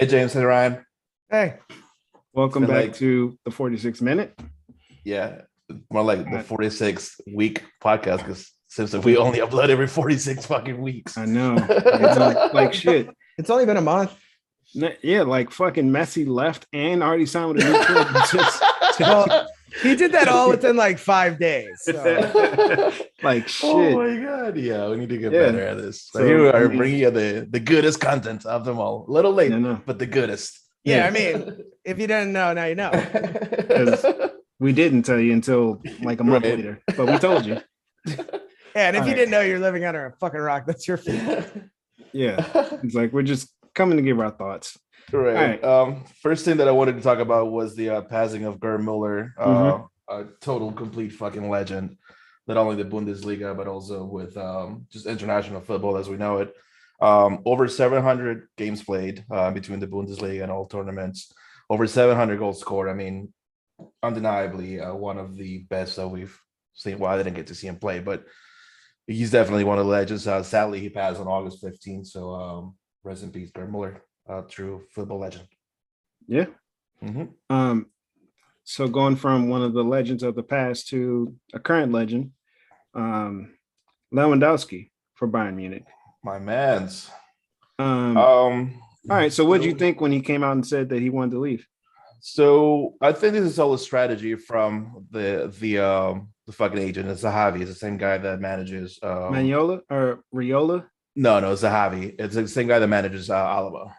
Hey James, hey Ryan. Hey, Welcome Been back like, to the 46 minute. yeah, more like the I, 46 week podcast because since we only upload every 46 fucking weeks. I know. It's like shit. it's only been a month. Yeah, like fucking Messi left and already signed with a new club. Well, he did that all within like 5 days. So. Like shit. Oh my god, yeah, we need to get Yeah. better at this. So So, here we I are mean- bringing you the goodest content of them all. A little late, No. but the goodest. Yeah, I mean, if you didn't know, now you know. We didn't tell you until like a month Right. later, but we told you. Yeah, and if All you right. didn't know you're living under a fucking rock, that's your fault. Yeah. It's like we're just coming to give our thoughts. Right. First thing that I wanted to talk about was the passing of Gerd Muller, a total complete fucking legend, not only the Bundesliga but also with just international football as we know it. Over 700 games played between the Bundesliga and all tournaments. Over 700 goals scored. I mean, undeniably one of the best that we've seen. Well, I didn't get to see him play, but he's definitely one of the legends. Sadly, he passed on August 15th. So rest in peace, Gerd Muller. True football legend. Yeah. Mm-hmm. So going from one of the legends of the past to a current legend, Lewandowski for Bayern Munich. My man's. All right. So what did you think when he came out and said that he wanted to leave? So I think this is all a strategy from the fucking agent. It's Zahavi. It's the same guy that manages Maniola or Riola? No, it's Zahavi. It's the same guy that manages Alaba.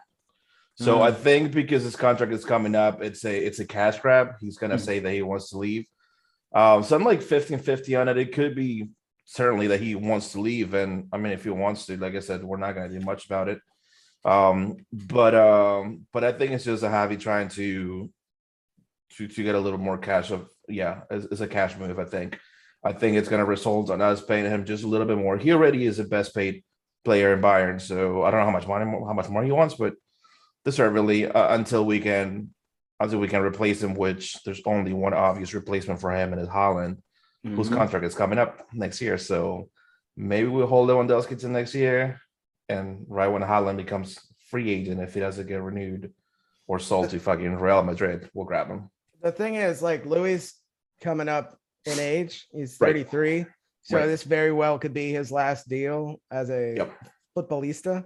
So I think because his contract is coming up, it's a cash grab. He's gonna say that he wants to leave. So I'm like 50-50 on it. It could be certainly that he wants to leave. And I mean, if he wants to, like I said, we're not gonna do much about it. But I think it's just Zahavi trying to get a little more cash as a cash move. I think it's gonna result on us paying him just a little bit more. He already is the best paid player in Bayern, so I don't know how much more he wants, but deservedly until we can replace him, which there's only one obvious replacement for him, and is Haaland, whose contract is coming up next year. So maybe we'll hold Lewandowski till next year, and right when Haaland becomes free agent, if he doesn't get renewed or sold to fucking Real Madrid, we'll grab him. The thing is, like, Louis coming up in age. He's Right. 33. So Right. this very well could be his last deal as a futbolista.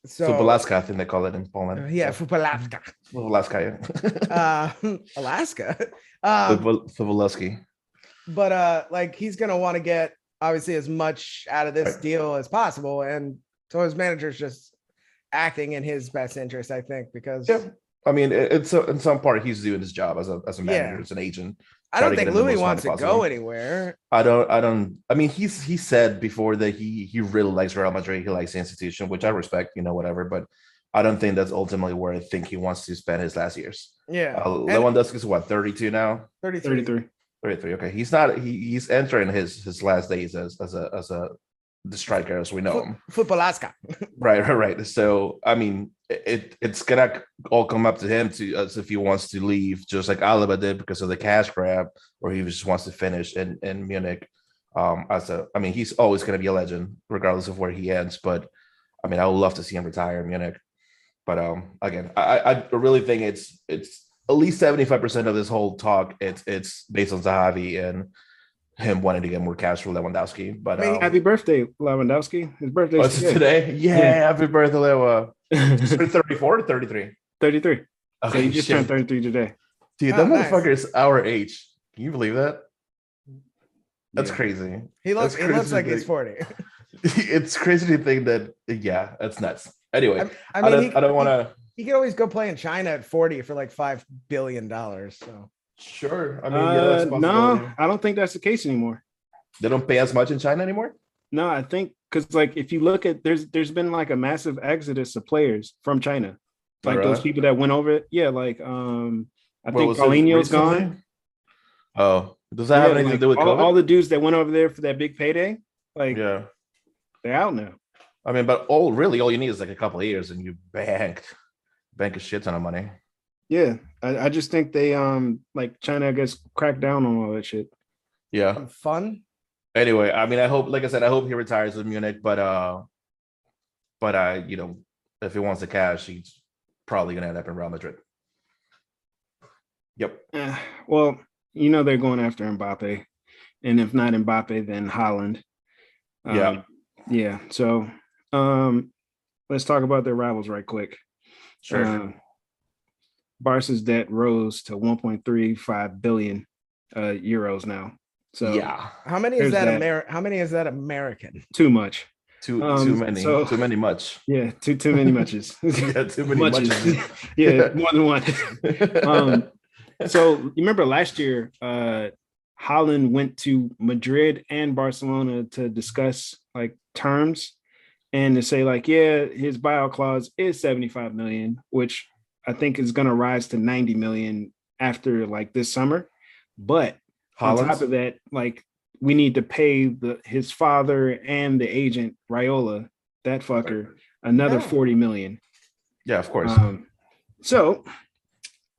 So Futbolaska, I think they call it in Poland. yeah, futbolaska. Futbolaska, yeah. Alaska. Futbolaski. But like he's gonna want to get obviously as much out of this deal as possible, and so his manager's just acting in his best interest, I think, because I mean, it's in some part he's doing his job as a manager, as an agent. I don't think Louis wants to go anywhere. I don't. I mean, he said before that he really likes Real Madrid. He likes the institution, which I respect. Whatever. But I don't think that's ultimately where I think he wants to spend his last years. Yeah. Lewandowski's what, 32 now? 33. 33. Okay, he's not. He's entering his last days as the striker as we know him. Futbolaska. Right. So I mean, it's gonna all come up to him as if he wants to leave, just like Alaba did because of the cash grab, or he just wants to finish in Munich. I mean, he's always gonna be a legend regardless of where he ends. But I mean, I would love to see him retire in Munich. But again, I really think it's at least 75% of this whole talk. It's based on Zahavi and him wanting to get more cash for Lewandowski. But happy birthday, Lewandowski. His birthday is today. Yeah, happy birthday, Lewa. 34 or 33? 33. Okay, so he just turned 33 today. Dude, that motherfucker is our age. Can you believe that? That's crazy. He looks like he's 40. It's crazy to think that. Yeah, that's nuts. Anyway, I mean, I don't want to. He could always go play in China at 40 for like $5 billion. So sure. I mean, no, I don't think that's the case anymore. They don't pay as much in China anymore. No, I think because like if you look at there's been like a massive exodus of players from China, like those people that went over it. Yeah, like I think Paulinho's gone. Oh, does that have anything to do with COVID? All the dudes that went over there for that big payday, like they're out now. I mean, but all you need is like a couple of years and you bank a shit ton of money. Yeah, I just think they like China, I guess, cracked down on all that shit. Yeah, fun. Anyway, I mean, I hope he retires with Munich, but if he wants the cash, probably going to end up in Real Madrid. Yep. Well, they're going after Mbappe, and if not Mbappe, then Haaland. Yeah. So, let's talk about their rivals right quick. Sure. Barca's debt rose to 1.35 billion euros now. So yeah, how many is that? How many is that American? Too much. Too many. Too many much. Yeah, too many muches. Yeah, too many muches. Yeah, more than one. So you remember last year, Haaland went to Madrid and Barcelona to discuss like terms and to say like, yeah, his buyout clause is 75 million, which I think is going to rise to 90 million after like this summer. But on top of that, like we need to pay his father and the agent Raiola, that fucker, another 40 million. Yeah, of course. So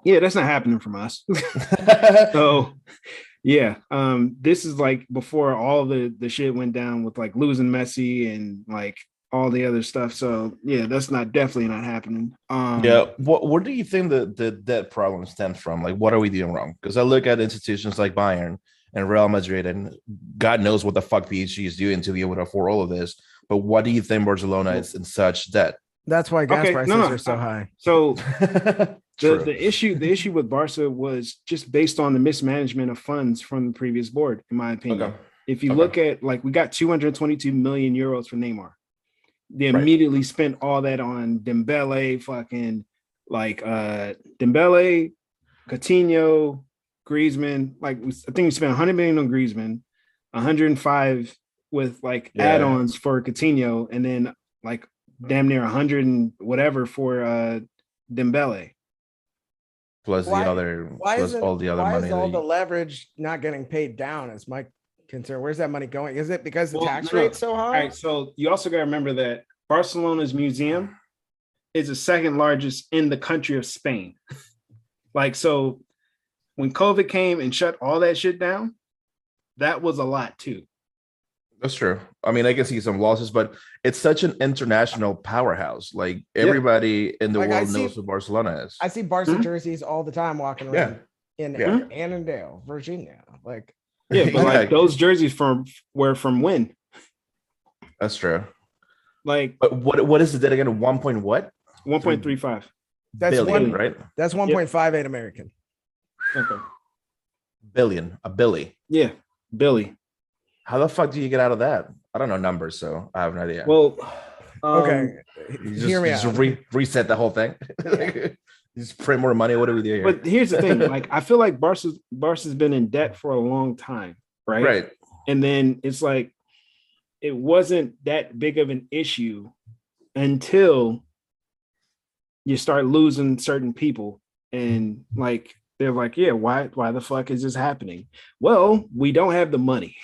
yeah, that's not happening from us. So yeah, this is like before all the shit went down with like losing Messi and like all the other stuff. So yeah, that's definitely not happening. What do you think the debt problem stems from? Like, what are we doing wrong? Because I look at institutions like Bayern and Real Madrid, and God knows what the fuck PSG is doing to be able to afford all of this. But what do you think Barcelona is in such debt? That's why gas prices are so high. So the issue with Barca was just based on the mismanagement of funds from the previous board, in my opinion. Okay. If you look at like we got 222 million euros for Neymar. They immediately spent all that on Dembele, fucking like Dembele, Coutinho, Griezmann. Like I think we spent 100 million on Griezmann, 105 with like add-ons for Coutinho, and then like damn near 100 and whatever for Dembele. Plus all the other money. Why is all the leverage not getting paid down? Is my concern. Where's that money going? Is it because the tax rate's so high? All right, so you also got to remember that Barcelona's museum is the second largest in the country of Spain. Like, so when COVID came and shut all that shit down, that was a lot too. That's true. I mean, I can see some losses, but it's such an international powerhouse. Like everybody in the world knows who Barcelona is. I see Barca jerseys all the time walking around in Annandale, Virginia. Like, but like those jerseys were from when? That's true. Like, but what is the debt again? 1 point what? 1.35. That's billion, right? That's 1.58 American. Okay. Billion, a Billy. Yeah, Billy. How the fuck do you get out of that? I don't know numbers, so I have no idea. Well, okay. Hear me out. Reset the whole thing. Just print more money. What do we do here? But here's the thing: like, I feel like Barca's been in debt for a long time, right? Right. And then it's like it wasn't that big of an issue until you start losing certain people, and like they're like, yeah, why the fuck is this happening? Well, we don't have the money,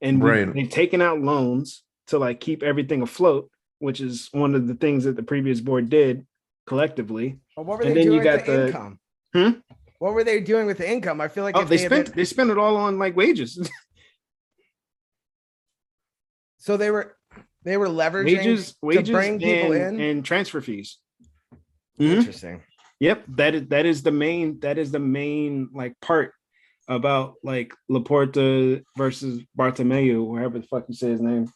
and they've taken out loans to like keep everything afloat, which is one of the things that the previous board did collectively. Well, what were they doing with the income? What were they doing with the income? I feel like they spent it all on like wages. So they were leveraging wages to bring people in and transfer fees. Interesting. Yep, that is the main like part about like Laporta versus Bartomeu, wherever the fuck you say his name.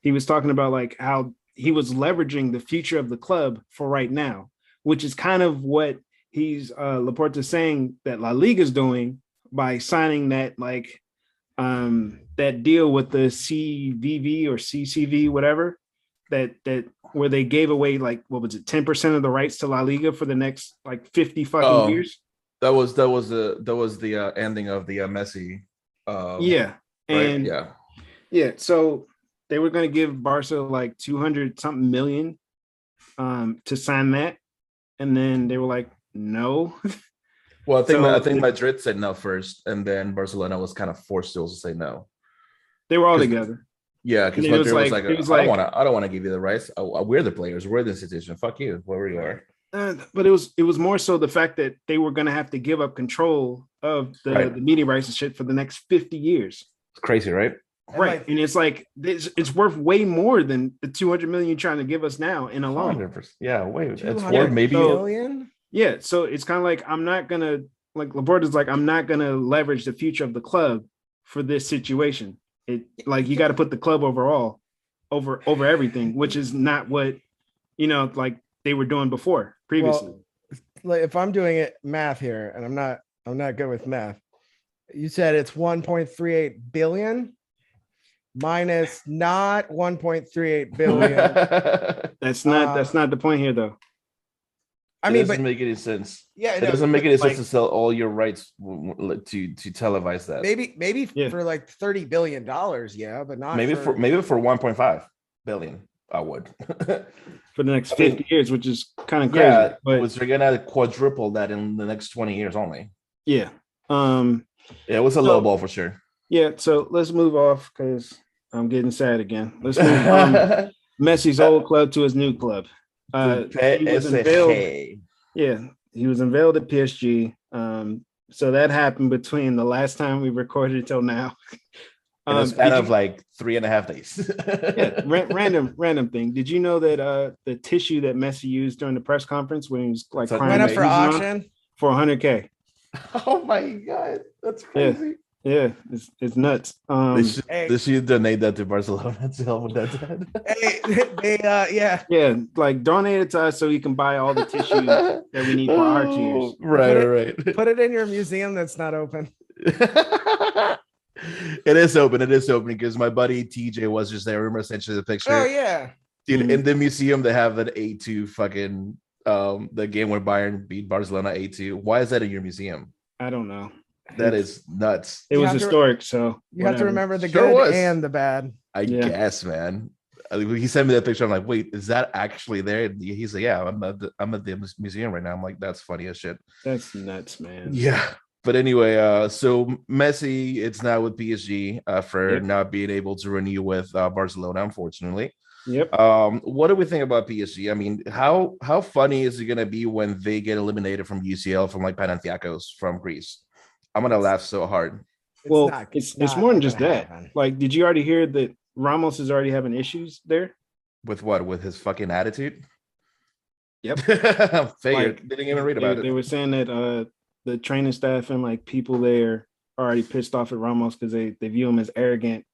He was talking about like how he was leveraging the future of the club for right now, which is kind of what he's Laporta saying that La Liga is doing by signing that like that deal with the CVV or CCV, whatever, that where they gave away like, what was it, 10% of the rights to La Liga for the next like 50 fucking years. That was the ending of the Messi. So they were going to give Barca like 200 something million to sign that, and then they were like, no. Well, I think Madrid said no first, and then Barcelona was kind of forced to also say no. They were all together. Yeah, because Madrid was like, I don't want to give you the rights. We're the players. We're the institution. Fuck you, whoever you are. But it was more so the fact that they were going to have to give up control of the media rights and shit for the next 50 years. It's crazy, right? Right. like, And it's like it's worth way more than the 200 million you're trying to give us now in a loan. 100%. Yeah, wait, it's 200 worth maybe. million? Yeah. So it's kind of like I'm not gonna like Laporta's like, I'm not gonna leverage the future of the club for this situation. It like you got to put the club overall over everything, which is not what like they were doing before previously. Well, like if I'm doing it math here, and I'm not good with math. You said it's 1.38 billion minus not 1.38 billion. That's not the point here, though. I mean, it doesn't but make any sense. yeah, It no, doesn't make any sense like- to sell all your rights to televise that. maybe Yeah. for like $30 billion, yeah, but not maybe for 1.5 billion. I would. For the next I mean, 50 years, which is kind of crazy. Yeah, but was they're gonna quadruple that in the next 20 years only. yeah. Yeah, it was a low ball for sure. Yeah, so let's move off because I'm getting sad again. Let's move from Messi's old club to his new club. He was unveiled, he was unveiled at PSG. So that happened between the last time we recorded till now. In a span of like 3.5 days. Yeah, random thing. Did you know that the tissue that Messi used during the press conference when he was like So it crying went up about for using on auction. for 100K? Oh my god, that's crazy. Yeah, it's nuts. They should donate that to Barcelona to help with that. Yeah. Yeah, like donate it to us so we can buy all the tissue that we need for our tears. Right. Put it in your museum that's not open. It is open because my buddy TJ was just there. Remember, essentially the picture. Oh yeah, dude. In the museum, they have an 8-2 fucking the game where Bayern beat Barcelona 8-2. Why is that in your museum? I don't know. That is nuts. It was historic, so you have to remember the Sure good was. and the bad. I guess, man. He sent me that picture. I'm like, wait, is that actually there? And he's like, yeah, I'm at the museum right now. I'm like, that's funny as shit. That's nuts, man. Yeah. But anyway, so Messi, it's now with PSG for not being able to renew with Barcelona, unfortunately. Yep. What do we think about PSG? I mean, how funny is it gonna be when they get eliminated from UCL from like Panathinaikos from Greece? I'm gonna laugh so hard. It's more than just that. Happen. Like, did you already hear that Ramos is already having issues there? With what? With his fucking attitude? Yep. Figured. Didn't even read about it. They were saying that the training staff and like people there are already pissed off at Ramos because they view him as arrogant,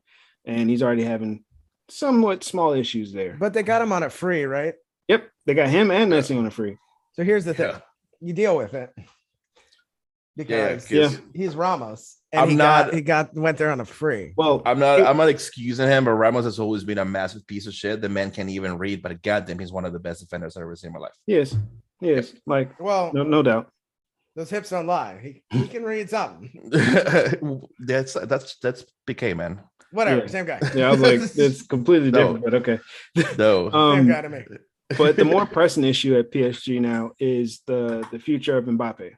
and he's already having somewhat small issues there. But they got him on a free, right? Yep, they got him and Messi on a free. So here's the thing: you deal with it because he's Ramos, and he went there on a free. Well, I'm not excusing him, but Ramos has always been a massive piece of shit. The man can't even read, but goddamn, he's one of the best defenders I've ever seen in my life. Yes, like no doubt. Those hips don't lie. He can read something. that's PK, man. Whatever, same guy. Yeah, I was like, it's completely different, but okay. No, same guy to me. But the more pressing issue at PSG now is the future of Mbappe.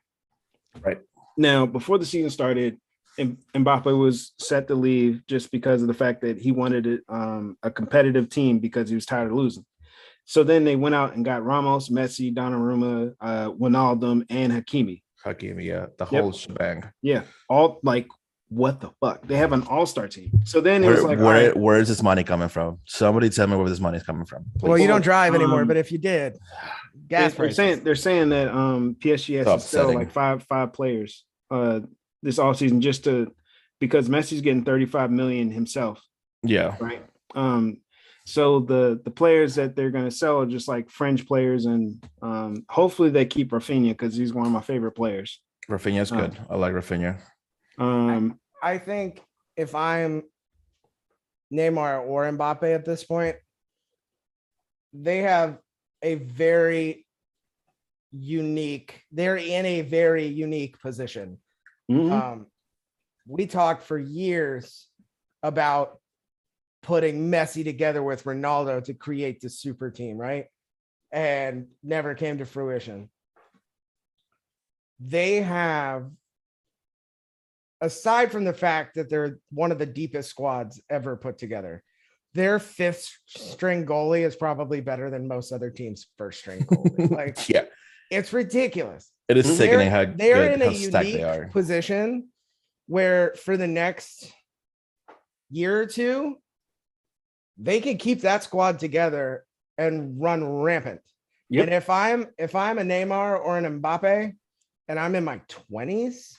Right. Now, before the season started, Mbappe was set to leave just because of the fact that he wanted a competitive team because he was tired of losing. So then they went out and got Ramos, Messi, Donnarumma, Wijnaldum, and Hakimi. Yeah, the whole shebang. Yeah, all like, what the fuck? They have an all-star team. So then it was like, where is this money coming from? Somebody tell me where this money is coming from. Please. Well, you don't drive anymore, but if you did, gas prices. They're saying that PSG has to sell like five players this offseason just because Messi's getting 35 million himself. Yeah. Right. So the players that they're going to sell are just like French players, and hopefully they keep Rafinha because he's one of my favorite players. Rafinha's good. I like Rafinha. I think if I'm Neymar or Mbappe at this point, they have a very unique. They're in a very unique position. Mm-hmm. We talked for years about putting Messi together with Ronaldo to create the super team, right? And never came to fruition. They have, aside from the fact that they're one of the deepest squads ever put together, their fifth string goalie is probably better than most other teams' first string goalie. Like, yeah, it's ridiculous. It is sickening how they're in a unique position where for the next year or two, they can keep that squad together and run rampant. Yep. And if I'm a Neymar or an Mbappe and I'm in my 20s,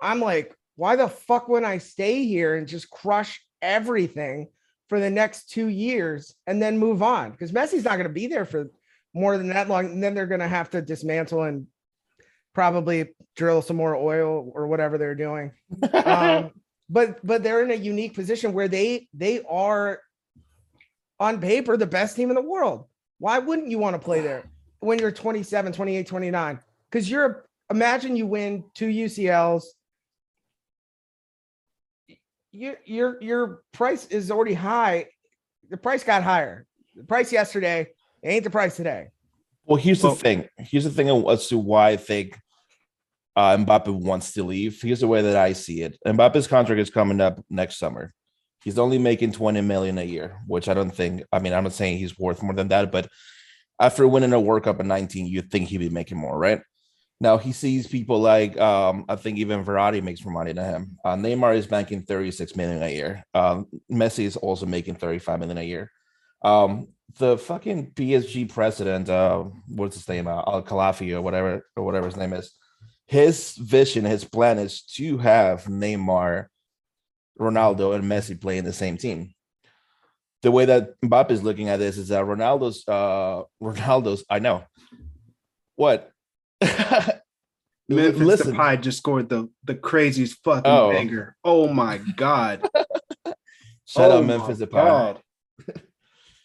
I'm like, why the fuck wouldn't I stay here and just crush everything for the next 2 years and then move on? Because Messi's not going to be there for more than that long. And then they're going to have to dismantle and probably drill some more oil or whatever they're doing. But they're in a unique position where they are on paper the best team in the world. Why wouldn't you want to play there when you're 27, 28, 29? Because imagine you win 2 UCLs. Your price is already high. The price got higher. The price yesterday ain't the price today. Well, here's the thing. Here's the thing as to why I think Mbappe wants to leave. Here's the way that I see it. Mbappe's contract is coming up next summer. He's only making 20 million a year, which I don't think. I mean, I'm not saying he's worth more than that, but after winning a World Cup at 19, you'd think he'd be making more, right? Now he sees people like I think even Verratti makes more money than him. Neymar is making 36 million a year. Messi is also making 35 million a year. The fucking PSG president, what's his name, Al-Khalafi or whatever his name is. His vision, his plan is to have Neymar, Ronaldo, and Messi play in the same team. The way that Mbappe is looking at this is that Ronaldo's. I know what. Memphis Depay just scored the craziest fucking banger. Oh my god! Shout out Memphis Depay.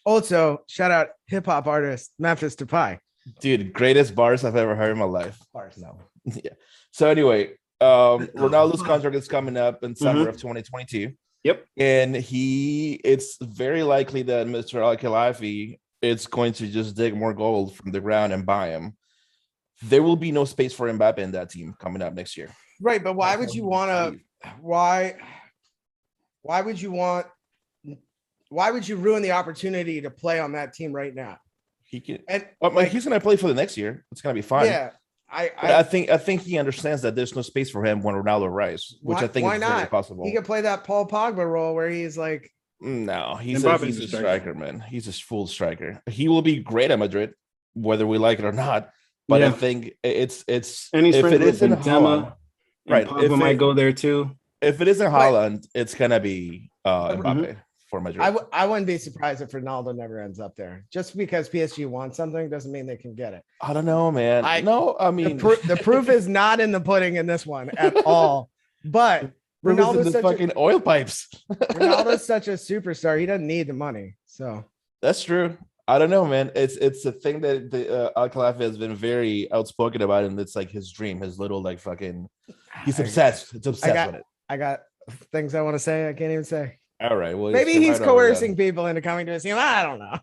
Also, shout out hip hop artist Memphis Depay. Dude, greatest bars I've ever heard in my life. Bars, no. Yeah. So anyway, Ronaldo's contract is coming up in summer of 2022. Yep. And it's very likely that Mr. Al-Khalafi is going to just dig more gold from the ground and buy him. There will be no space for Mbappe in that team coming up next year. Right, but why would you want to? Why would you want? Why would you ruin the opportunity to play on that team right now? He can, he's going to play for the next year. It's going to be fine. Yeah, I think he understands that there's no space for him when Ronaldo arrives, which I think is very possible. He could play that Paul Pogba role where he's like, no, he's a striker, man. He's a full striker. He will be great at Madrid, whether we like it or not. But I think it's and he's friends with Benzema, right? Pogba might go there too. If it isn't Haaland, it's gonna be Mbappe for Madrid. I wouldn't be surprised if Ronaldo never ends up there. Just because PSG wants something doesn't mean they can get it. I don't know, man. I mean, the proof is not in the pudding in this one at all. But Ronaldo's the fucking oil pipes. Ronaldo's such a superstar; he doesn't need the money. So that's true. I don't know, man. It's a thing that the Al-Khalafi has been very outspoken about, and it's like his dream, his little like fucking. He's obsessed. It's obsessed with it. I got things I want to say. I can't even say. All right. Well, maybe he's coercing people into coming to his team. I don't know.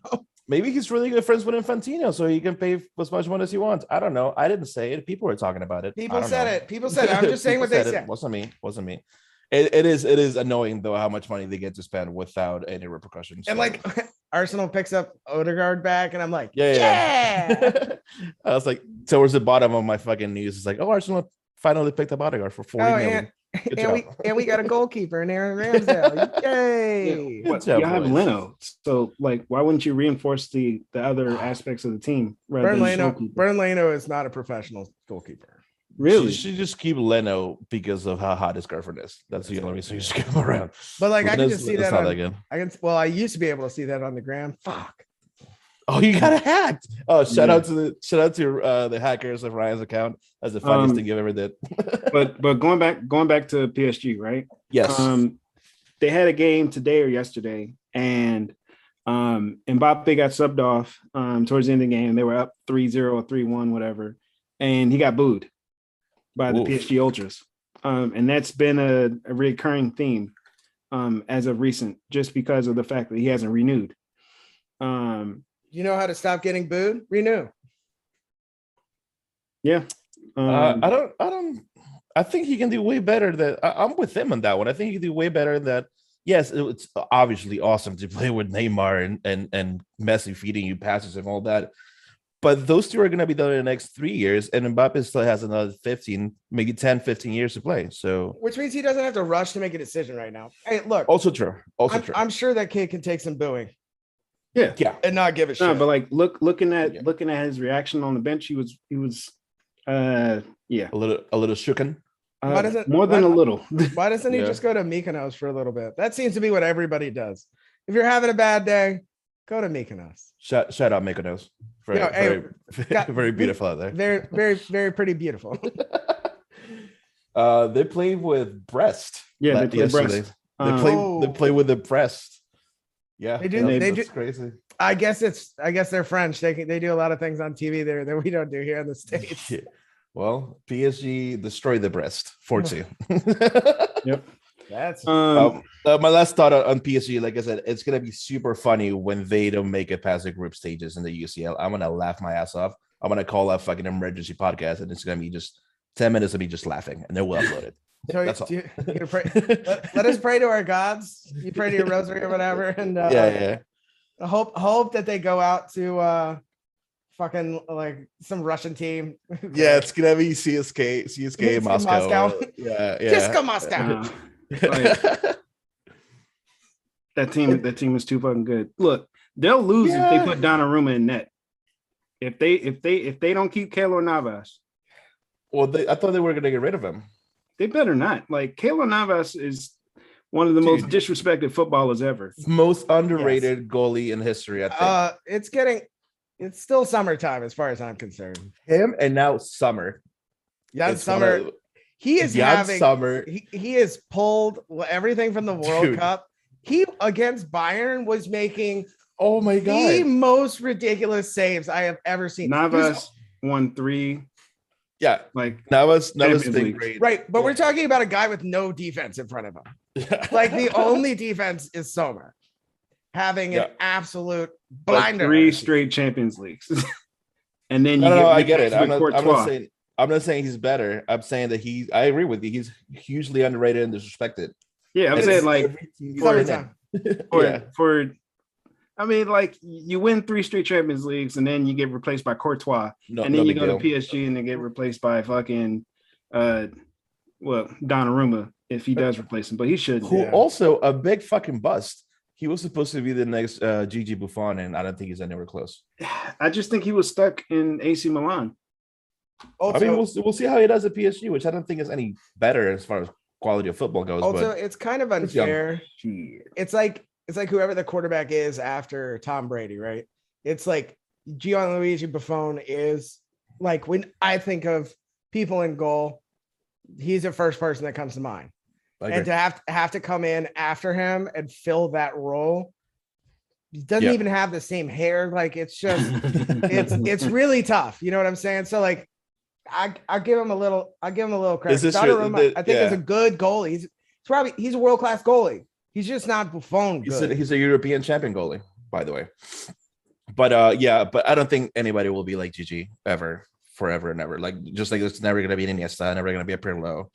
Maybe he's really good friends with Infantino, so he can pay as much money as he wants. I don't know. I didn't say it. People were talking about it. People said it. I'm just saying what they said. Wasn't me. It is annoying though how much money they get to spend without any repercussions. And like Arsenal picks up Odegaard back, and I'm like, yeah. I was like, towards the bottom of my fucking news, it's like, oh, Arsenal finally picked up Odegaard for 40 million. And we got a goalkeeper in Aaron Ramsdale. Yay! You have Leno, so like, why wouldn't you reinforce the other aspects of the team? Bernd Leno is not a professional goalkeeper. Really? You should just keep Leno because of how hot his girlfriend is. That's the only reason you should keep him around. But like, I can just see that. I used to be able to see that on the gram. Fuck. Oh, you got hacked. Oh, shout out to the hackers of Ryan's account. That's the funniest thing you've ever did. but going back to PSG, right? Yes. They had a game today or yesterday, and Mbappe got subbed off towards the end of the game. They were up 3-0 or 3-1, whatever, and he got booed by the PSG Ultras. And that's been a recurring theme as of recent, just because of the fact that he hasn't renewed. You know how to stop getting booed? Renew. Yeah. I think he can do way better. I'm with him on that one. I think he can do way better than that. Yes, it's obviously awesome to play with Neymar and Messi feeding you passes and all that. But those two are going to be done in the next 3 years, and Mbappe still has another 15, maybe 10, 15 years to play. So, which means he doesn't have to rush to make a decision right now. Hey, look. Also true. I'm sure that kid can take some booing. Yeah. And not give a shit. No, but like looking at his reaction on the bench, he was a little shooken. More than a little. Why doesn't he just go to Mykonos for a little bit? That seems to be what everybody does. If you're having a bad day, go to Mykonos. Shout out Mykonos. Very beautiful out there. Very, very, very pretty beautiful. They played with Brest. Yeah, they played Brest. They play with the Brest. Yeah, they do. They do. Crazy. I guess they're French. They do a lot of things on TV there that we don't do here in the States. Yeah. Well, PSG destroyed the Brest 4-2. Yep. That's my last thought on PSG. Like I said, it's gonna be super funny when they don't make it past the group stages in the UCL. I'm gonna laugh my ass off. I'm gonna call a fucking emergency podcast, and it's gonna be just 10 minutes of me just laughing, and then we'll upload it. So that's all. Let us pray to our gods. You pray to your rosary or whatever, and hope that they go out to fucking like some Russian team. Yeah, it's gonna be CSK Moscow. Yeah. CSKA Moscow. That team is too fucking good. Look, they'll lose if they put Donnarumma in net. If they don't keep Keylor Navas. Well, I thought they were gonna get rid of him. They better not. Like, Keylor Navas is one of the most disrespected footballers ever. Most underrated goalie in history, I think. It's still summertime as far as I'm concerned. Him and now Summer. Yeah, Summer. He is having summer. He has pulled everything from the World Cup. He against Bayern was making the most ridiculous saves I have ever seen. Navas won 3. Yeah, like Navas been great. Right, but we're talking about a guy with no defense in front of him. Like the only defense is Sommer having an absolute blinder. 3 straight Champions Leagues. And then I get it. I'm not saying he's better. I'm saying that I agree with you. He's hugely underrated and disrespected. Yeah, I'm saying like I mean, like, you win 3 straight Champions Leagues and then you get replaced by Courtois. And then you go to PSG and they get replaced by fucking Donnarumma if he does replace him, but he should. Who also a big fucking bust. He was supposed to be the next Gigi Buffon, and I don't think he's anywhere close. I just think he was stuck in AC Milan. Also, I mean, we'll see how he does at PSG, which I don't think is any better as far as quality of football goes. Also, it's kind of unfair. It's like whoever the quarterback is after Tom Brady, right? It's like Gianluigi Buffon is like, when I think of people in goal, he's the first person that comes to mind. And to have to come in after him and fill that role, he doesn't even have the same hair. Like, it's just it's really tough. You know what I'm saying? So like, I'll give him a little credit. Donnarumma, I think is a good goalie. He's a world-class goalie. He's just not Buffon good. He's a European champion goalie, by the way. But but I don't think anybody will be like Gigi ever, forever and ever. Like, just like it's never gonna be an Iniesta, never gonna be a Pirlo.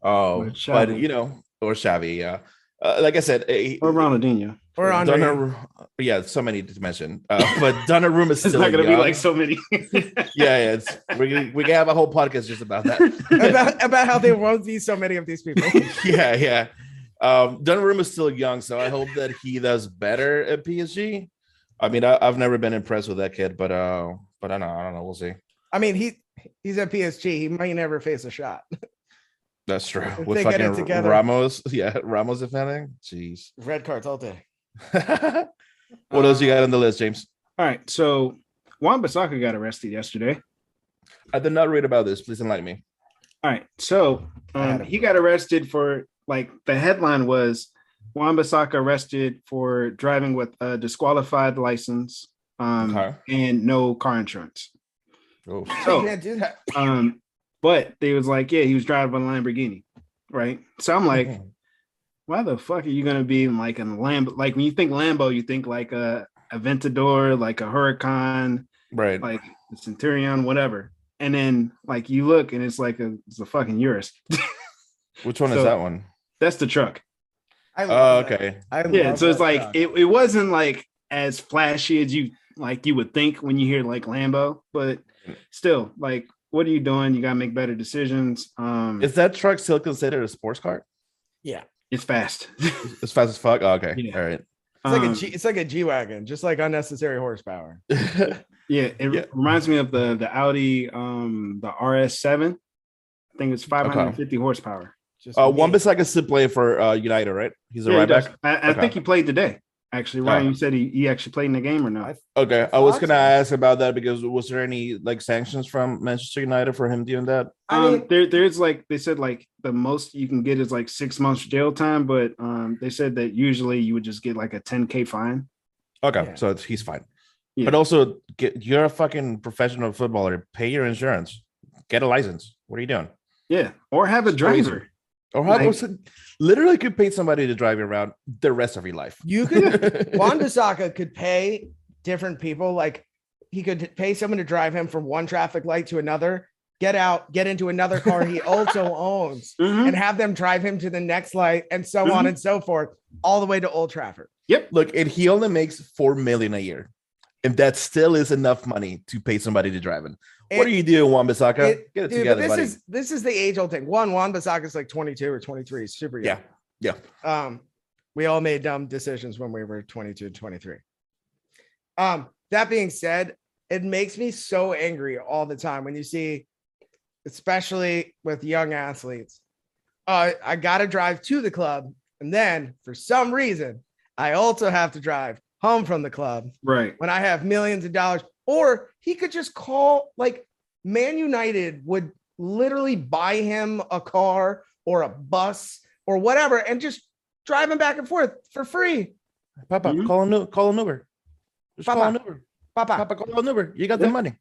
But or Xavi, yeah. Like I said, or Ronaldinho, or Andre. So many to mention. But Donnarumma is still not going to be like so many. We can have a whole podcast just about that. about how there won't be so many of these people. Yeah. Donnarumma is still young, so I hope that he does better at PSG. I mean, I've never been impressed with that kid, but I don't know. We'll see. I mean, he's at PSG. He might never face a shot. That's true. With fucking Ramos, Ramos defending. Jeez, red cards all day. What else you got on the list, James? All right, so Wan Bissaka got arrested yesterday. I did not read about this. Please enlighten me. All right, so he got arrested for, like, the headline was Wan Bissaka arrested for driving with a disqualified license and no car insurance. Oh, so you can't do that. But they was like, he was driving a Lamborghini, right? So I'm like, why the fuck are you gonna be in like a Lambo? Like, when you think Lambo, you think like a Aventador, like a Huracan, right? Like the Centurion, whatever. And then like you look and it's like it's a fucking Urus. Which one is that one? That's the truck. Okay. So it's like it wasn't like as flashy as you like you would think when you hear like Lambo, but still, like, what are you doing? You gotta make better decisions. Is that truck still considered a sports car? Yeah. It's fast. It's fast as fuck. Oh, okay. Yeah. All right. It's like a G-Wagon, just like unnecessary horsepower. Yeah, it reminds me of the Audi the RS7. I think it's 550 horsepower. Wan Bissaka is still playing for United, right? He's a right back. I think he played today. Actually, Ryan, you said he actually played in the game or not? Okay, I was gonna ask about that because was there any like sanctions from Manchester United for him doing that? There's like they said like the most you can get is like 6 months jail time, but they said that usually you would just get like a 10K fine. Okay, so he's fine. Yeah. But also, you're a fucking professional footballer. Pay your insurance. Get a license. What are you doing? Yeah, or have a driver. Or how literally could pay somebody to drive you around the rest of your life. You could Wan Bissaka could pay different people, like he could pay someone to drive him from one traffic light to another, get out, get into another car he also owns, and have them drive him to the next light, and so on and so forth, all the way to Old Trafford. Yep. Look, and he only makes $4 million a year. And that still is enough money to pay somebody to drive him. What are you doing, Wan Bissaka? Get it together, buddy. This is the age-old thing. Wan Bissaka is like 22 or 23. Super young. Yeah. We all made dumb decisions when we were 22, 23. That being said, it makes me so angry all the time when you see, especially with young athletes, I got to drive to the club. And then for some reason, I also have to drive home from the club. Right. When I have millions of dollars. Or he could just call, like, Man United would literally buy him a car or a bus or whatever and just drive him back and forth for free. Papa, call an Uber. Just call an Uber. Papa, call an Uber. You got the money.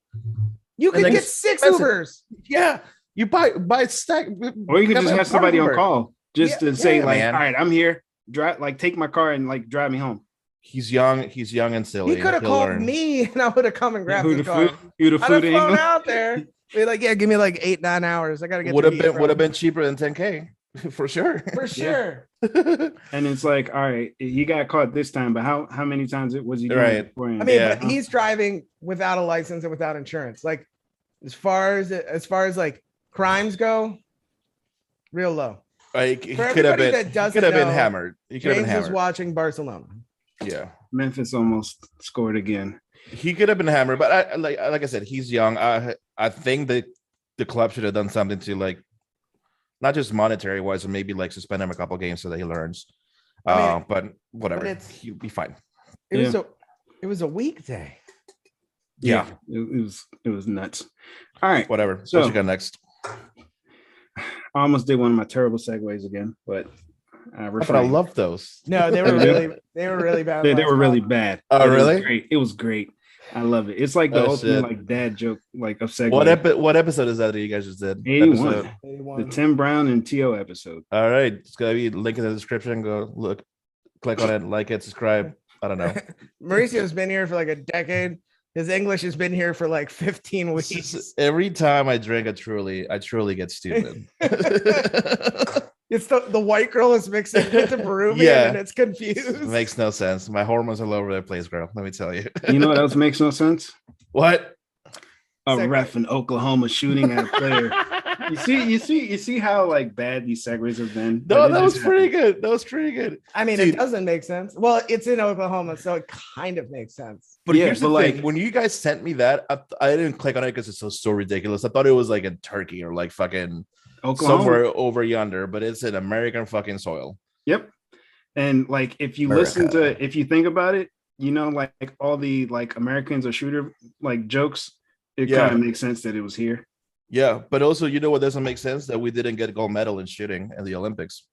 You could get 6 Ubers. Yeah. You buy stack. Or you could just have somebody on call just to say, like, man. all right, I'm here. Drive, like, take my car and like drive me home. He's young and silly. He could have called me and I would have come and grabbed his car. You'd have flown out there. Be like, yeah, give me like 8-9 hours. I gotta get would have been cheaper than 10K for sure. For sure. And it's like, all right, he got caught this time, but how many times was he doing it before him? I mean, but he's driving without a license and without insurance. Like as far as like crimes go, real low. Like he could have been hammered. He could have been hammered. Was watching Barcelona. Yeah, Memphis almost scored again. He could have been hammered, but like I said, he's young. I think that the club should have done something to, like, not just monetary wise, but maybe like suspend him a couple games so that he learns. But whatever, he'll be fine. It was a weekday. Yeah. It was nuts. All right, whatever. So what you got next? I almost did one of my terrible segues again, but but I love those. No, they were really bad. They were really bad. Oh, really? It was great. I love it. It's like the ultimate like dad joke, like of segue. What episode is that you guys just did? 81. The Tim Brown and T.O. episode. All right, it's gonna be link in the description. Go look, click on it, like it, subscribe. I don't know. Mauricio's been here for like a decade. His English has been here for like 15 weeks. Every time I drink I truly get stupid. It's the white girl is mixing with the Peruvian and it's confused. It makes no sense. My hormones are all over the place, girl. Let me tell you. You know what else makes no sense? What? A ref in Oklahoma shooting at a player. You see how like bad these segues have been. No, that was pretty good. That was pretty good. I mean, it doesn't make sense. Well, it's in Oklahoma, so it kind of makes sense. But here's the thing: when you guys sent me that, I didn't click on it because it's so ridiculous. I thought it was like in Turkey or like fucking Oklahoma, somewhere over yonder, but it's in American fucking soil. Yep. And like if you if you think about it, you know, like all the like Americans or shooter like jokes, it kind of makes sense that it was here. Yeah, but also, you know what doesn't make sense? That we didn't get a gold medal in shooting in the Olympics.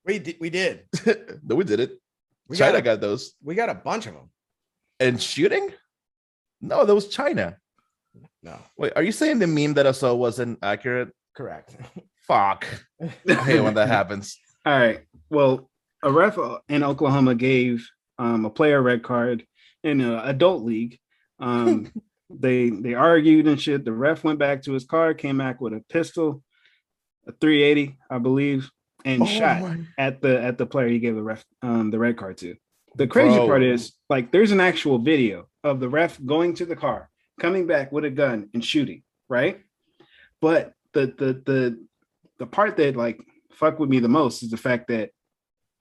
We did. No, we did it. China got those. We got a bunch of them. And shooting? No, that was China. No. Wait, are you saying the meme that I saw wasn't accurate? Correct. Fuck. I hate when that happens. All right. Well, a ref in Oklahoma gave a player a red card in an adult league. They argued and shit. The ref went back to his car, came back with a pistol, a 380, I believe, and shot at the player he gave the red card to. The crazy Bro. part is, like, there's an actual video of the ref going to the car, coming back with a gun and shooting, right? But the part that like fuck with me the most is the fact that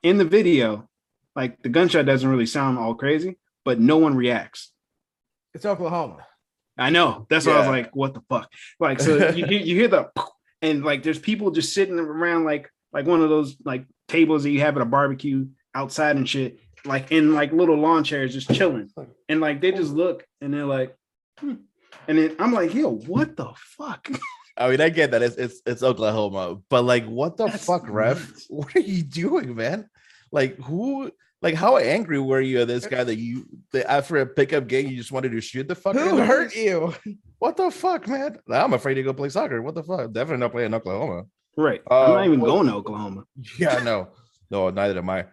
in the video, like the gunshot doesn't really sound all crazy, but no one reacts. It's Oklahoma. I know. That's why I was like, what the fuck? Like, so you hear the and like there's people just sitting around like one of those like tables that you have at a barbecue outside and shit, like in like little lawn chairs just chilling. And like they just look and they're like, And then I'm like, yo, what the fuck? I mean, I get that it's Oklahoma, but like, what the fuck, ref? What are you doing, man? Like, who? Like, how angry were you at this guy that after a pickup game you just wanted to shoot the fuck? Who hurt you? What the fuck, man? I'm afraid to go play soccer. What the fuck? Definitely not playing Oklahoma. Right. I'm not even going to Oklahoma. Yeah, no, neither am I.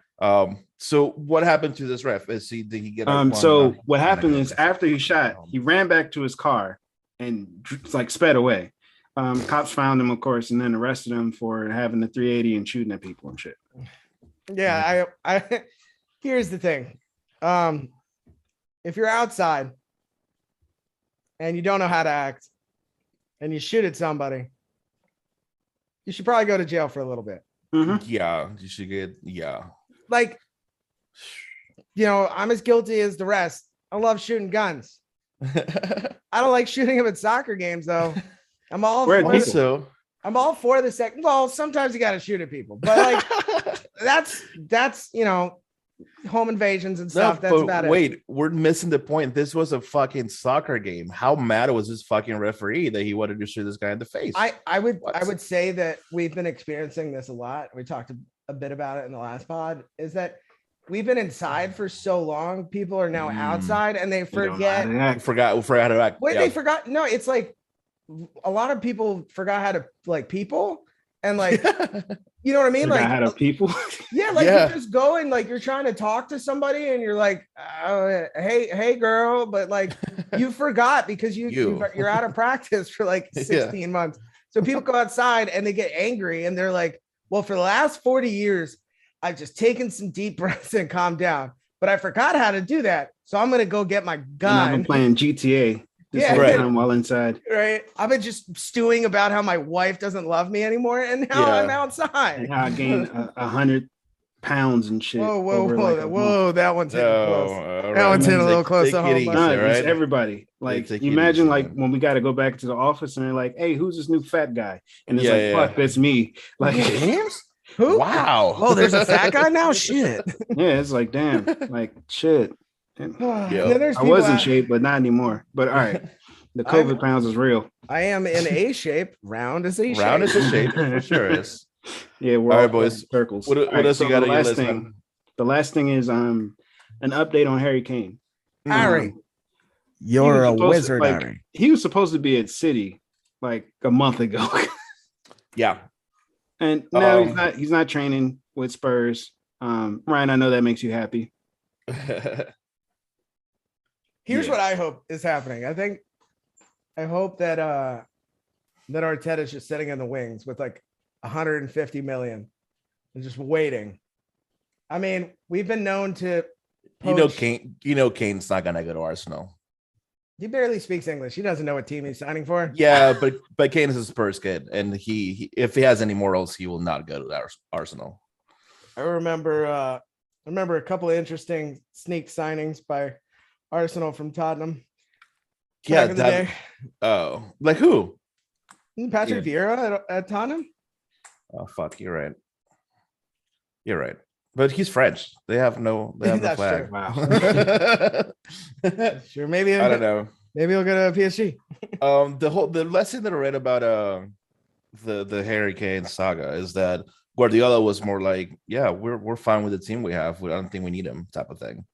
So what happened to this ref? Did he get so what happened is after he shot, he ran back to his car and like sped away. Cops found him, of course, and then arrested him for having the 380 and shooting at people and shit. Yeah, I here's the thing. If you're outside and you don't know how to act and you shoot at somebody, you should probably go to jail for a little bit. Mm-hmm. Yeah, you should get Like, you know, I'm as guilty as the rest. I love shooting guns. I don't like shooting them at soccer games, though. I'm all for the second. Well, sometimes you got to shoot at people, but like that's you know, home invasions and stuff. That's about it. Wait, we're missing the point. This was a fucking soccer game. How mad was this fucking referee that he wanted to shoot this guy in the face? I would say that we've been experiencing this a lot. We talked a bit about it in the last pod. Is that we've been inside for so long, people are now outside and they forget. Forgot how to act. Wait, they forgot. No, it's like a lot of people forgot how to like people and like you know what I mean? Like how to people. Yeah, like you're just going, like you're trying to talk to somebody and you're like, hey girl, but like you forgot because you're out of practice for like 16 months. So people go outside and they get angry and they're like, well, for the last 40 years, I've just taken some deep breaths and calmed down, but I forgot how to do that. So I'm gonna go get my gun. And I've been playing GTA. Time while inside. Right. I've been just stewing about how my wife doesn't love me anymore. And now I'm outside. And how I gained 100 pounds and shit. Whoa. That one's hitting close. That one's hitting a little close to home. It's everybody. Like, imagine like when we got to go back to the office and they're like, hey, who's this new fat guy? And it's fuck, that's me. Like, who? Wow. Oh, there's a fat guy now? Shit. Yeah, it's like, damn. Like, shit. I was in shape, but not anymore. But all right, the COVID pounds is real. I am in A shape. Round is A shape. Round is a shape. For sure is. Yeah, we're all right, boys. Circles. What else you got on your list? The last thing is an update on Harry Kane. Harry, you're a wizard, Harry. He was supposed to be at City like a month ago. Yeah, and now he's not training with Spurs. Ryan, I know that makes you happy. Here's what I hope is happening. I hope that that Arteta's just sitting in the wings with like 150 million and just waiting. I mean, we've been known to poach. Kane's not gonna go to Arsenal. He barely speaks English. He doesn't know what team he's signing for. Yeah, but Kane is a Spurs kid, and he if he has any morals, he will not go to Arsenal. I remember a couple of interesting sneak signings by Arsenal from Tottenham. Back in the day. Oh, like who? Patrick Vieira at Tottenham. Oh fuck, you're right. But he's French. They have no flag. True. Wow. Sure, maybe I don't know. Maybe he'll go to PSG. The lesson that I read about the Harry Kane saga is that Guardiola was more like, yeah, we're fine with the team we have. I don't think we need him, type of thing.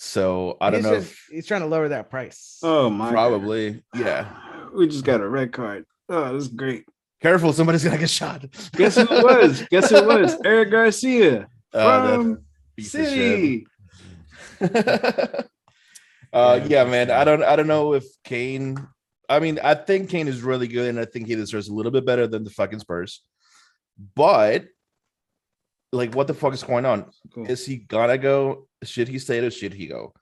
So I don't know if he's trying to lower that price. Oh my, probably. God. Yeah. We just got a red card. Oh, this is great. Careful, somebody's gonna get shot. Guess who it was? Guess who it was? Eric Garcia from City. Yeah, man. I don't know if Kane. I mean, I think Kane is really good, and I think he deserves a little bit better than the fucking Spurs. But like, what the fuck is going on? Cool. Is he gonna go? Should he stay or should he go?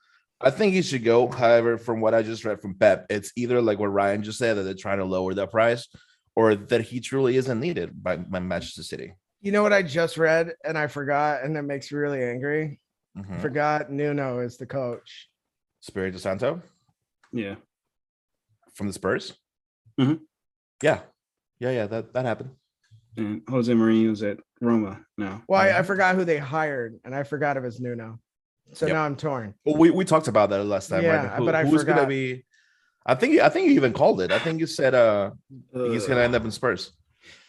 I think he should go. However, from what I just read from Pep, it's either like what Ryan just said, that they're trying to lower the price, or that he truly isn't needed by Manchester City. You know what I just read and I forgot, and it makes me really angry. Mm-hmm. Forgot Nuno is the coach. Espirito Santo? Yeah. From the Spurs? Mm-hmm. Yeah. That happened. And Jose Mourinho's at Roma now. Well, I forgot who they hired, and I forgot it was Nuno. So now I'm torn. Well, we talked about that last time, yeah, right? but I who's forgot. Gonna be? I think you even called it. I think you said he's gonna end up in Spurs.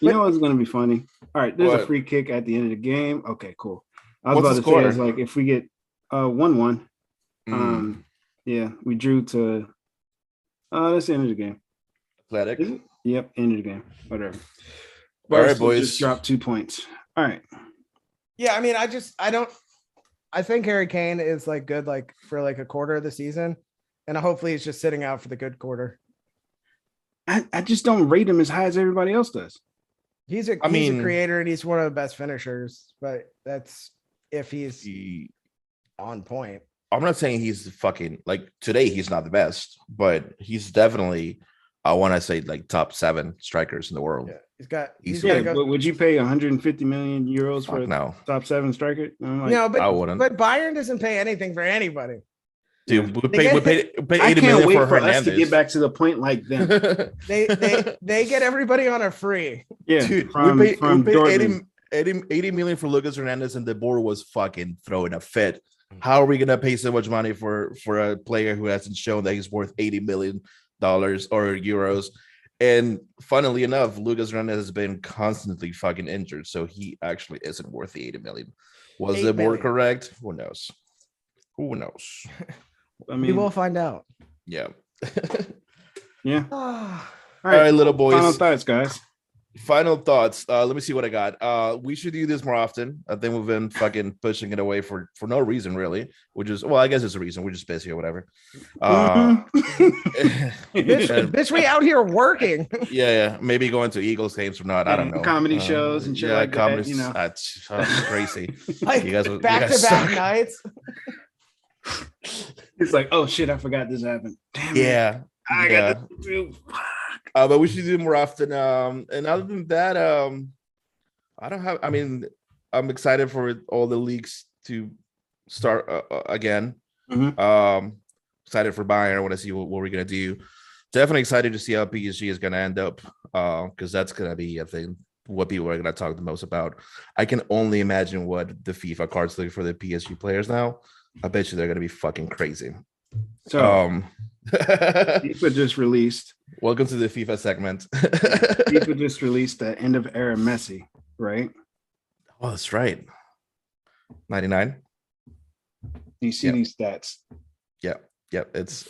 You know what's gonna be funny? All right, there's What? a free kick at the end of the game. Okay, cool. I was What's about the to score? say is like if we get 1-1, Mm. yeah, we drew to that's the end of the game. Athletic. Is it? Yep, end of the game. Whatever. All right, Barca boys. just dropped 2 points. All right. Yeah, I mean, I think Harry Kane is like good, like for like a quarter of the season, and hopefully he's just sitting out for the good quarter. I just don't rate him as high as everybody else does. He's a creator and he's one of the best finishers, but that's if he's on point. I'm not saying he's fucking like today. He's not the best, but he's definitely. I want to say like top 7 strikers in the world. Yeah, he's Yeah, got to go. but would you pay 150 million euros for a No, top 7 striker? I'm like, No, I wouldn't. but Bayern doesn't pay anything for anybody. Dude, we They pay I 80 can't million wait for for us Hernandez. to get back to the point like them. They get everybody on a free. Yeah, Dude, from we paid Dortmund. 80 million for Lucas Hernandez, and the board was fucking throwing a fit. How are we gonna pay so much money for a player who hasn't shown that he's worth $80 million or euros? And funnily enough, Lucas Hernandez has been constantly fucking injured, so he actually isn't worth the 80 million. Was the board million. correct? Who knows? Who knows? I We mean, will find out. Yeah. yeah. All All All right, little boys. Final thoughts, guys. Final thoughts. Let me see what I got. We should do this more often. I think we've been fucking pushing it away for no reason, really. Which is, well, I guess it's a reason. We're just busy or whatever. bitch, we out here working. Yeah. Maybe going to Eagles games or not. I don't know. Comedy shows and shit like that, you know. That's crazy. Like You guys back-to-back suck. nights. It's like, oh shit, I forgot this happened. Damn it. Yeah. I Yeah. got this too. But we should do it more often. And other than that, I'm excited for all the leagues to start again. Mhm. Excited for Bayern. I want to see what we're gonna do. Definitely excited to see how PSG is gonna end up, because that's gonna be, I think, what people are gonna talk the most about. I can only imagine what the FIFA cards look for the PSG players now. I bet you they're gonna be fucking crazy. So FIFA just released. Welcome to the FIFA segment. FIFA just released the end of era Messi, right? Oh, that's right. 99. Do you see Yeah. these stats? Yep. It's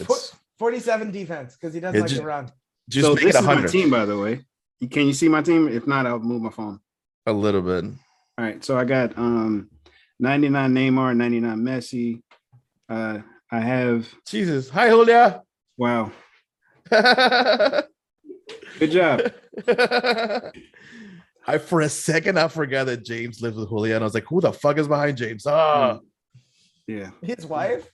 47 defense because he doesn't like to run. just So make this it is my 100 team, by the way. Can you see my team? If not, I'll move my phone. a little bit. All right. So I got 99 Neymar, 99 Messi. I have Jesus. Hi, Julia. wow. Good job. For a second, I forgot that James lives with Julia, and I was like, "Who the fuck is behind James?" Ah, Yeah. His wife.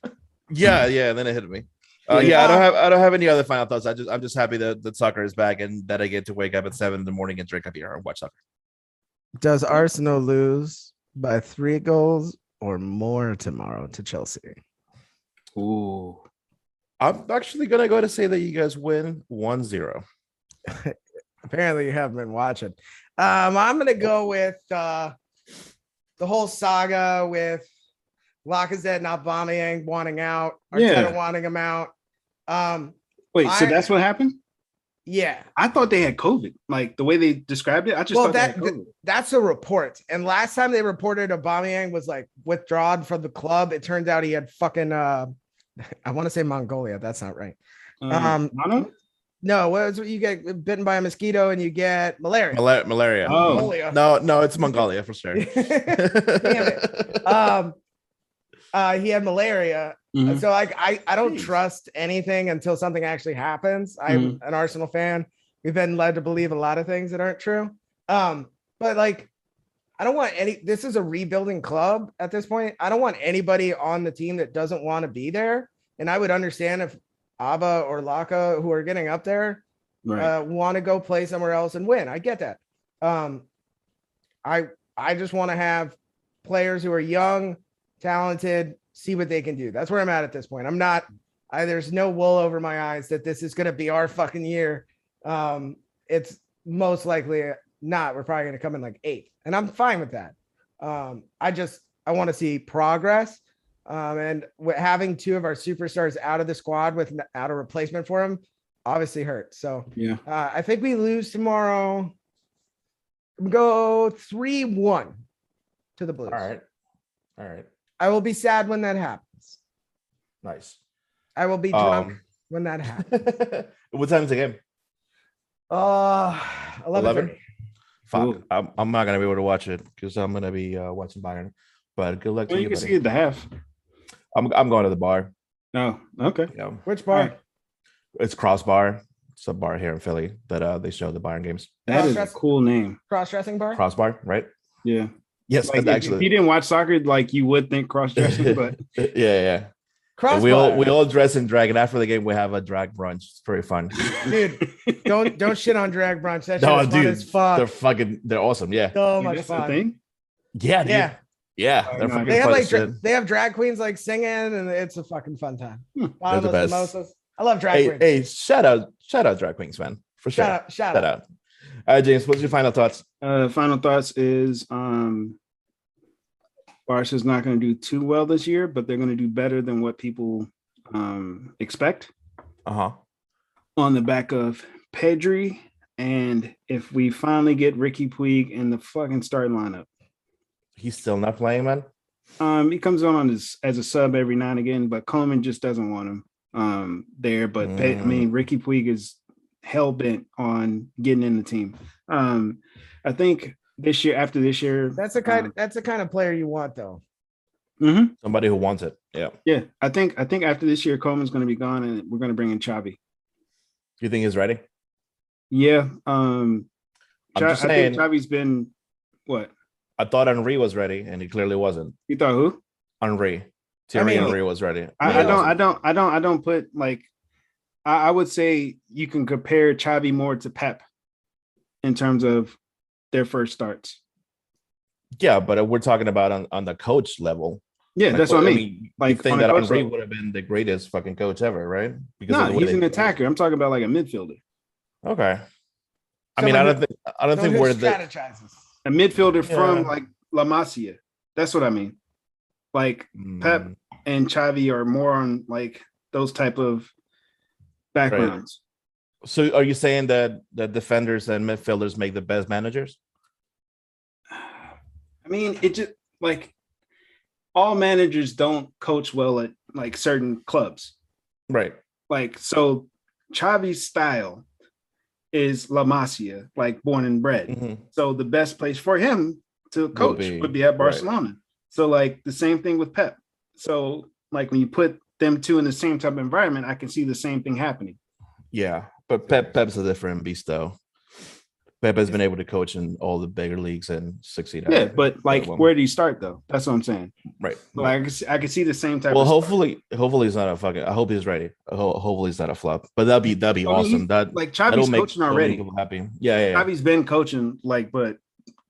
yeah. And then it hit me. Yeah. I don't have any other final thoughts. I'm just happy that soccer is back and that I get to wake up at 7 a.m. and drink a beer and watch soccer. Does Arsenal lose by 3 goals or more tomorrow to Chelsea? Ooh. I'm actually gonna go to say that you guys win 1-0. Apparently, you haven't been watching. I'm gonna go with the whole saga with Lacazette and Aubameyang wanting out, Arteta wanting him out. Wait, so that's what happened? Yeah. I thought they had COVID. Like the way they described it, I just thought they had COVID. That's a report. And last time they reported Aubameyang was like withdrawn from the club, it turns out he had fucking I want to say Mongolia. That's not right. Mono? No, what is what you get bitten by a mosquito and you get malaria. Malaria. Oh. Mongolia. No, it's Mongolia for sure. Damn it. He had malaria. Mhm. So I don't trust anything until something actually happens. I'm an Arsenal fan. We've been led to believe a lot of things that aren't true. But like I don't want any. This is a rebuilding club at this point. I don't want anybody on the team that doesn't want to be there. And I would understand if Abba or Laka, who are getting up there, want to go play somewhere else and win. I get that. I just want to have players who are young, talented, see what they can do. That's where I'm at this point. I'm not. There's no wool over my eyes that this is going to be our fucking year. It's most likely not. We're probably going to come in like 8th, and I'm fine with that. I want to see progress. And having 2 of our superstars out of the squad without a replacement for him obviously hurts. So yeah, I think we lose tomorrow. Go 3-1 to the Blues. All right. I will be sad when that happens. Nice. I will be drunk when that happens. What time is the game? 11:30. Fuck. Ooh. I'm not gonna be able to watch it because I'm gonna be watching Bayern. But good luck to well, you. you can Buddy. see it the half. I'm going to the bar. Oh, okay. Yeah. Which bar? Right. It's Crossbar. It's a bar here in Philly that they show the Bayern games. That is a cool name. Cross-dressing bar? Crossbar, right? Yeah. Yes, Like, actually. if you didn't watch soccer, like you would think cross dressing, but yeah. Crossbar. We all dress in drag, and after the game, we have a drag brunch. It's pretty fun. Dude, don't shit on drag brunch. That shit No, is fun dude, as fuck. they're awesome. Yeah, So Dude, much that's the fun. thing. yeah, dude. Yeah. They're no, fucking They have fun like as shit. they have drag queens like singing, and it's a fucking fun time. They're the Bottomless best. mimosas. I love drag queens. Hey, shout out drag queens, man, for sure. Shout out. All right, James, what's your final thoughts? Final thoughts is Barca's not going to do too well this year, but they're going to do better than what people expect on the back of Pedri. And if we finally get Ricky Puig in the fucking starting lineup, He's still not playing, man. he comes on as a sub every now and again, but Coleman just doesn't want him there. But Ricky Puig is hell bent on getting in the team. I think after this year, That's the kind of player you want, though. Mm-hmm. Somebody who wants it. Yeah. Yeah, I think after this year, Coleman's going to be gone, and we're going to bring in Xavi. You think he's ready? Yeah. I'm just I saying. think Xavi's been what? I thought Henry was ready, and he clearly wasn't. You thought who? Henry. Henry was ready. I don't put like. I would say you can compare Xavi more to Pep in terms of their first starts. Yeah, but we're talking about on the coach level. Yeah, that's what I mean. Like, you think that Henry level. would have been the greatest fucking coach ever, right? No, he's an attacker. I'm talking about like a midfielder. Okay. I mean, I don't think we're strategizes. A midfielder from like La Masia. That's what I mean. Like Pep and Xavi are more on like those type of backgrounds. Right. So are you saying that the defenders and midfielders make the best managers? I mean, it just like all managers don't coach well at like certain clubs. Right. Like, so Xavi's style is La Masia, like born and bred. Mm-hmm. So the best place for him to coach would be at Barcelona. Right. So like the same thing with Pep. So like when you put them two in the same type of environment, I can see the same thing happening. Yeah, but Pep's a different beast though. Pep has been able to coach in all the bigger leagues and succeed. Yeah, but like, where do you start though? That's what I'm saying. Right. Like, I can see the same type. Well, hopefully he's not a fucking. I hope he's ready. Hopefully he's not a flop. But that'd be awesome. That like Xavi's coaching already. Happy. Yeah. Xavi's been coaching, like, but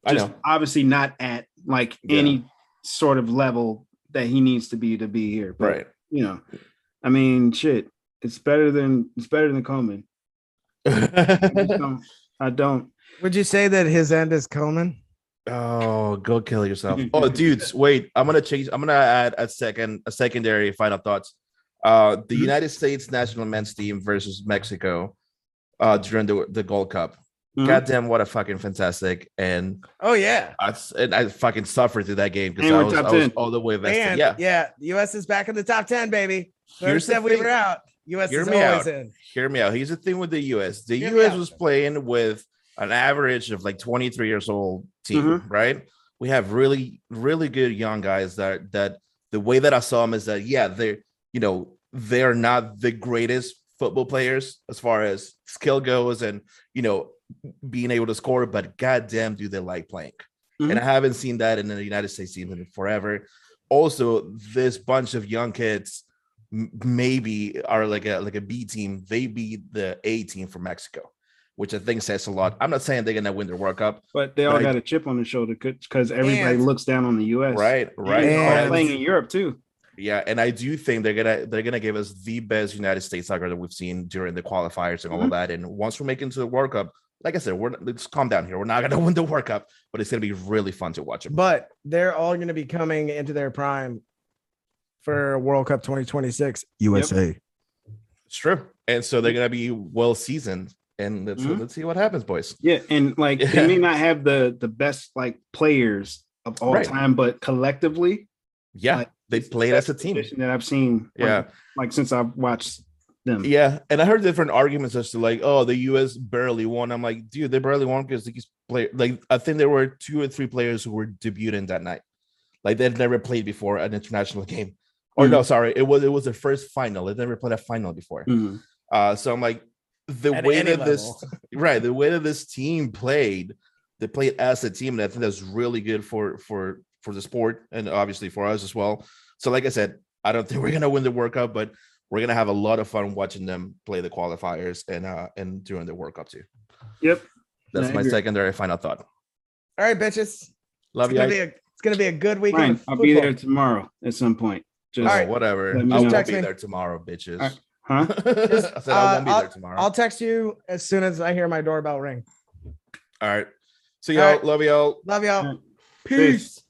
just obviously not at like any sort of level that he needs to be here. But, right. You know, I mean, shit. It's better than Coleman. I don't. Would you say that his end is Coleman? Oh, go kill yourself. Oh, dudes, wait. I'm gonna add a secondary final thoughts. The United States national men's team versus Mexico during the Gold Cup. Mm-hmm. Goddamn, what a fucking fantastic. And I fucking suffered through that game because I was all the way invested. The US is back in the top 10, baby. First said we were out. US is always in. Hear me out. Here's the thing with the US. The US was playing with an average of like 23 years old team, right? We have really, really good young guys that the way that I saw them is that, they're not the greatest football players as far as skill goes and, being able to score, but goddamn, do they like playing? and I haven't seen that in the United States team in forever. Also, this bunch of young kids maybe are like a B team. They beat the A team from Mexico, which I think says a lot. I'm not saying they're gonna win the World Cup, but they all got a chip on their shoulder because everybody looks down on the US. Right. And playing in Europe too. Yeah, and I do think they're gonna give us the best United States soccer that we've seen during the qualifiers and all of that. And once we make it into the World Cup, like I said, let's calm down here. We're not gonna win the World Cup, but it's gonna be really fun to watch them. But they're all gonna be coming into their prime for World Cup 2026 USA. Yep. It's true, and so they're gonna be well seasoned. And let's see what happens, boys. Yeah, and like they may not have the best like players of all time, but collectively, like, they played as a team that I've seen. Like since I've watched them. Yeah, and I heard different arguments as to like, oh, the US barely won. I'm like, dude, they barely won because these players, like, I think there were 2 or 3 players who were debuting that night, like they'd never played before an international game. Or no, sorry, it was their first final. They never played a final before. So I'm like, the way that this team played, they played as a team, and I think that's really good for the sport and obviously for us as well. So like I said, I don't think we're gonna win the World Cup, but we're gonna have a lot of fun watching them play the qualifiers and during the World Cup too. Yep, that's my secondary final thought. All right, bitches. Love you. It's gonna be a good weekend. I'll be there tomorrow at some point. Just whatever. I won't be there tomorrow, bitches. Huh? I said I won't be there tomorrow. I'll text you as soon as I hear my doorbell ring. All right. See y'all. Love y'all. Love y'all. Peace.